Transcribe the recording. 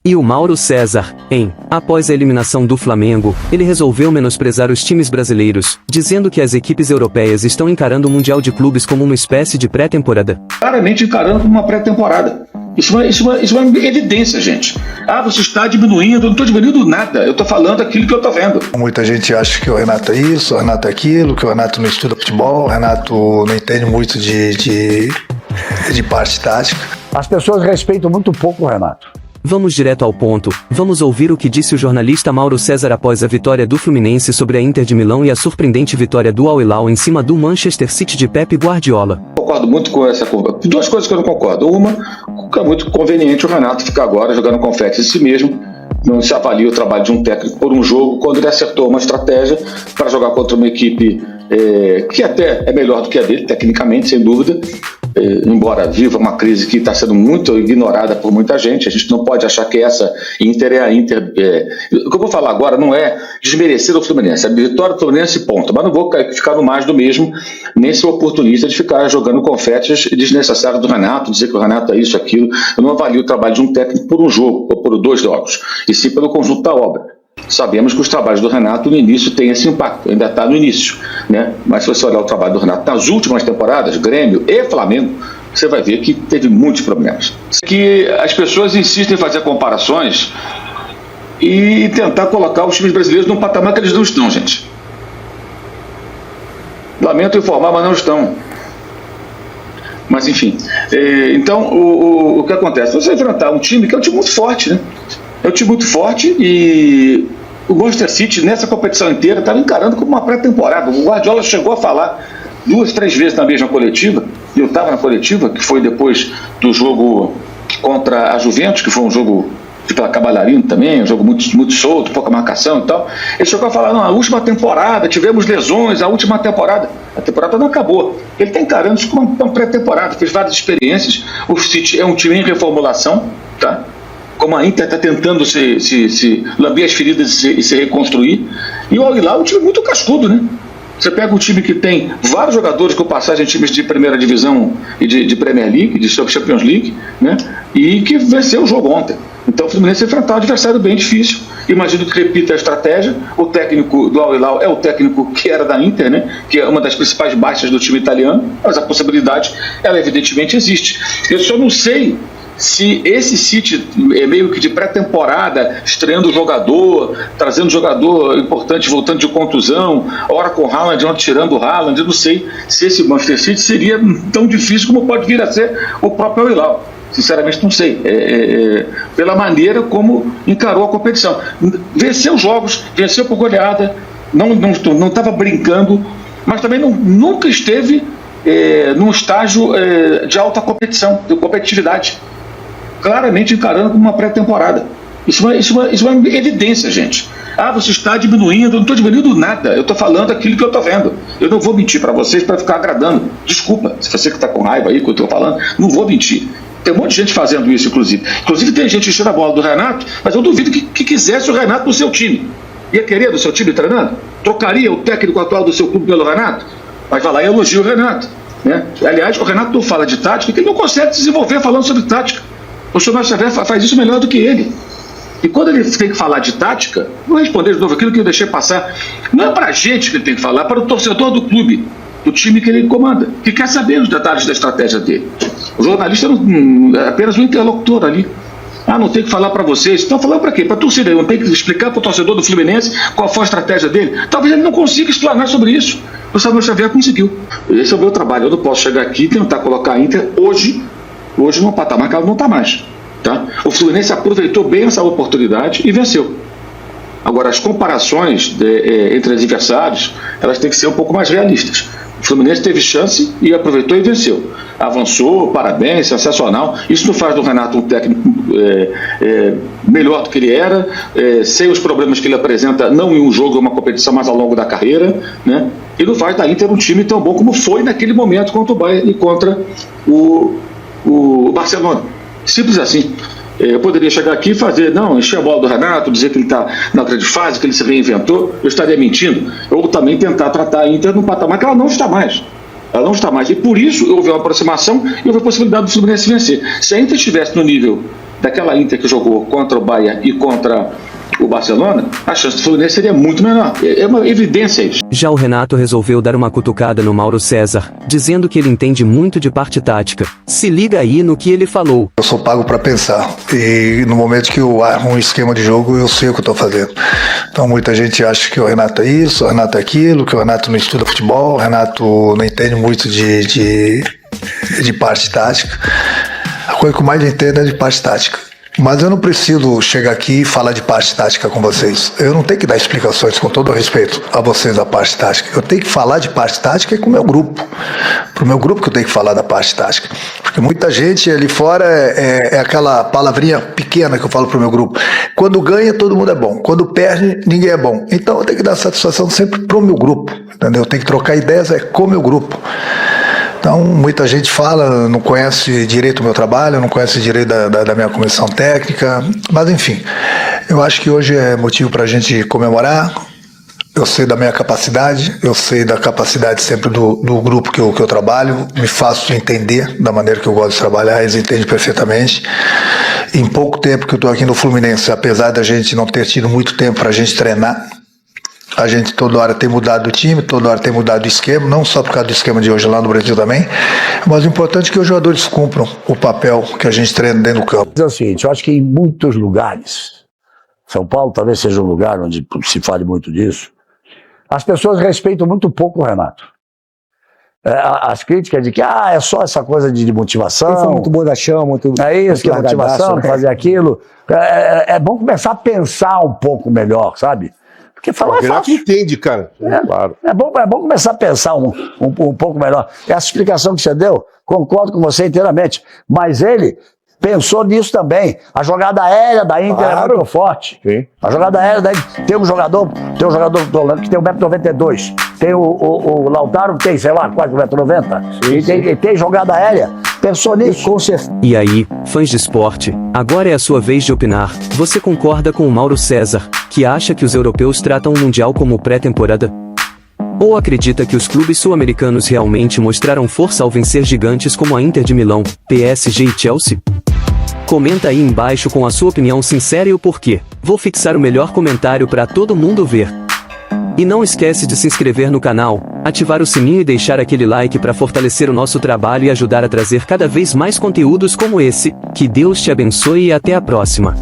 E o Mauro César, após a eliminação do Flamengo, ele resolveu menosprezar os times brasileiros, dizendo que as equipes europeias estão encarando o Mundial de Clubes como uma espécie de pré-temporada. Claramente encarando como uma pré-temporada. Isso é uma evidência, gente. Você está diminuindo, eu não estou diminuindo nada, eu estou falando aquilo que eu estou vendo. Muita gente acha que o Renato é isso, o Renato é aquilo, que o Renato não estuda futebol, o Renato não entende muito de parte tática. As pessoas respeitam muito pouco o Renato. Vamos direto ao ponto, vamos ouvir o que disse o jornalista Mauro César após a vitória do Fluminense sobre a Inter de Milão e a surpreendente vitória do Al Hilal em cima do Manchester City de Pep Guardiola. Concordo muito com essa conversa. Duas coisas que eu não concordo. Uma, que é muito conveniente o Renato ficar agora jogando confete em si mesmo. Não se avalia o trabalho de um técnico por um jogo quando ele acertou uma estratégia para jogar contra uma equipe que até é melhor do que a dele, tecnicamente, sem dúvida. Embora viva uma crise que está sendo muito ignorada por muita gente, a gente não pode achar que essa Inter é a Inter. O que eu vou falar agora não é desmerecer o Fluminense, é a vitória do Fluminense, ponto. Mas não vou ficar no mais do mesmo, nem ser oportunista de ficar jogando confetes desnecessários do Renato, dizer que o Renato é isso, aquilo. Eu não avalio o trabalho de um técnico por um jogo, ou por 2 jogos, e sim pelo conjunto da obra. Sabemos que os trabalhos do Renato no início têm esse impacto, ainda está no início, né? Mas se você olhar o trabalho do Renato nas últimas temporadas, Grêmio e Flamengo, você vai ver que teve muitos problemas. Que as pessoas insistem em fazer comparações e tentar colocar os times brasileiros num patamar que eles não estão, gente. Lamento informar, mas não estão. Mas enfim, então o que acontece? Você vai enfrentar um time que é um time muito forte, né? É um time muito forte e o Manchester City nessa competição inteira estava encarando como uma pré-temporada. O Guardiola chegou a falar 2, 3 vezes na mesma coletiva, e eu estava na coletiva, que foi depois do jogo contra a Juventus, que foi um jogo pela Cavalarino também, um jogo muito solto, pouca marcação e tal. Ele chegou a falar, não, a última temporada, tivemos lesões, a última temporada, a temporada não acabou. Ele está encarando isso como uma pré-temporada, fez várias experiências. O City é um time em reformulação, tá? Como a Inter está tentando se lamber as feridas e se reconstruir. E o Al Hilal é um time muito cascudo, né? Você pega um time que tem vários jogadores com passagem em times de primeira divisão e de Premier League, de Champions League, né? E que venceu o jogo ontem. Então o Fluminense enfrentar um adversário bem difícil. Imagino que repita a estratégia. O técnico do Al Hilal é o técnico que era da Inter, né? Que é uma das principais baixas do time italiano, mas a possibilidade, ela evidentemente existe. Eu só não sei se esse City é meio que de pré-temporada, estreando o jogador, trazendo jogador importante, voltando de contusão, ora com o Haaland, ora tirando o Haaland, eu não sei se esse Manchester City seria tão difícil como pode vir a ser o próprio Al Hilal. Sinceramente não sei, pela maneira como encarou a competição. Venceu jogos, venceu por goleada, não estava brincando, mas também nunca esteve num estágio de alta competição, de competitividade. Claramente encarando como uma pré-temporada. Isso é uma evidência, gente. Você está diminuindo, eu não estou diminuindo nada, eu estou falando aquilo que eu estou vendo. Eu não vou mentir para vocês para ficar agradando. Desculpa, se você que está com raiva aí que eu estou falando, não vou mentir. Tem um monte de gente fazendo isso, inclusive. Inclusive tem gente enchendo a bola do Renato, mas eu duvido que quisesse o Renato no seu time. Ia querer do seu time treinando? Trocaria o técnico atual do seu clube pelo Renato? Mas vai lá e elogia o Renato, né? Aliás, o Renato não fala de tática, porque ele não consegue desenvolver falando sobre tática. O senhor Xavier faz isso melhor do que ele. E quando ele tem que falar de tática, vou responder de novo aquilo que eu deixei passar. Não é para a gente que ele tem que falar, é para o torcedor do clube, do time que ele comanda, que quer saber os detalhes da estratégia dele. O jornalista é apenas um interlocutor ali. Não tem que falar para vocês. Estão falando para quê? Para a torcida. Não tem que explicar para o torcedor do Fluminense qual foi a estratégia dele. Talvez ele não consiga explanar sobre isso. O Samuel Xavier conseguiu. Esse é o meu trabalho. Eu não posso chegar aqui e tentar colocar a Inter hoje num patamar que ela não está mais. Tá? O Fluminense aproveitou bem essa oportunidade e venceu. Agora, as comparações entre adversários, elas têm que ser um pouco mais realistas. O Fluminense teve chance e aproveitou e venceu. Avançou, parabéns, sensacional. Isso não faz do Renato um técnico melhor do que ele era, sem os problemas que ele apresenta, não em um jogo, uma competição, mas ao longo da carreira, né? E não faz da Inter um time tão bom como foi naquele momento contra o Bayern e contra o Barcelona. Simples assim. Eu poderia chegar aqui e encher a bola do Renato, dizer que ele está na grande fase, que ele se reinventou, eu estaria mentindo. Ou também tentar tratar a Inter num patamar que ela não está mais. Ela não está mais. E por isso houve uma aproximação e houve a possibilidade do Fluminense vencer. Se a Inter estivesse no nível daquela Inter que jogou contra o Bahia e contra o Barcelona, a chance do Fluminense seria muito menor. É uma evidência isso. Já o Renato resolveu dar uma cutucada no Mauro César, dizendo que ele entende muito de parte tática. Se liga aí no que ele falou. Eu sou pago para pensar e no momento que eu armo um esquema de jogo, eu sei o que eu estou fazendo. Então muita gente acha que o Renato é isso, o Renato é aquilo, que o Renato não estuda futebol, o Renato não entende muito de parte tática. A coisa que eu mais entendo é de parte tática. Mas eu não preciso chegar aqui e falar de parte tática com vocês. Eu não tenho que dar explicações, com todo o respeito a vocês, da parte tática. Eu tenho que falar de parte tática com o meu grupo. Para o meu grupo que eu tenho que falar da parte tática. Porque muita gente ali fora é aquela palavrinha pequena que eu falo para o meu grupo. Quando ganha, todo mundo é bom. Quando perde, ninguém é bom. Então eu tenho que dar satisfação sempre para o meu grupo. Entendeu? Eu tenho que trocar ideias com o meu grupo. Então, muita gente fala, não conhece direito o meu trabalho, não conhece direito da minha comissão técnica, mas enfim, eu acho que hoje é motivo para a gente comemorar. Eu sei da minha capacidade, eu sei da capacidade sempre do grupo que eu trabalho, me faço entender da maneira que eu gosto de trabalhar, eles entendem perfeitamente. Em pouco tempo que eu estou aqui no Fluminense, apesar da gente não ter tido muito tempo para a gente treinar, a gente toda hora tem mudado o time, toda hora tem mudado o esquema, não só por causa do esquema de hoje lá no Brasil também, mas o importante é que os jogadores cumpram o papel que a gente treina dentro do campo. É o seguinte, eu acho que em muitos lugares, São Paulo talvez seja um lugar onde se fale muito disso, as pessoas respeitam muito pouco o Renato. As críticas de que é só essa coisa de motivação. Ele foi muito bonachão, muito. É isso, que é motivação, fazer aquilo. É bom começar a pensar um pouco melhor, sabe? Porque falar o Renato entende, cara. Claro. É bom começar a pensar um pouco melhor. Essa explicação que você deu, concordo com você inteiramente. Mas ele pensou nisso também. A jogada aérea da Inter é muito forte. Sim. A jogada aérea da Inter. Tem um jogador que tem 1,92 m. Tem o Lautaro, que tem, sei lá, quase 1,90 m. E tem jogada aérea. Pensou nisso. E aí, fãs de esporte, agora é a sua vez de opinar. Você concorda com o Mauro César, que acha que os europeus tratam o Mundial como pré-temporada? Ou acredita que os clubes sul-americanos realmente mostraram força ao vencer gigantes como a Inter de Milão, PSG e Chelsea? Comenta aí embaixo com a sua opinião sincera e o porquê. Vou fixar o melhor comentário para todo mundo ver. E não esquece de se inscrever no canal, ativar o sininho e deixar aquele like para fortalecer o nosso trabalho e ajudar a trazer cada vez mais conteúdos como esse. Que Deus te abençoe e até a próxima.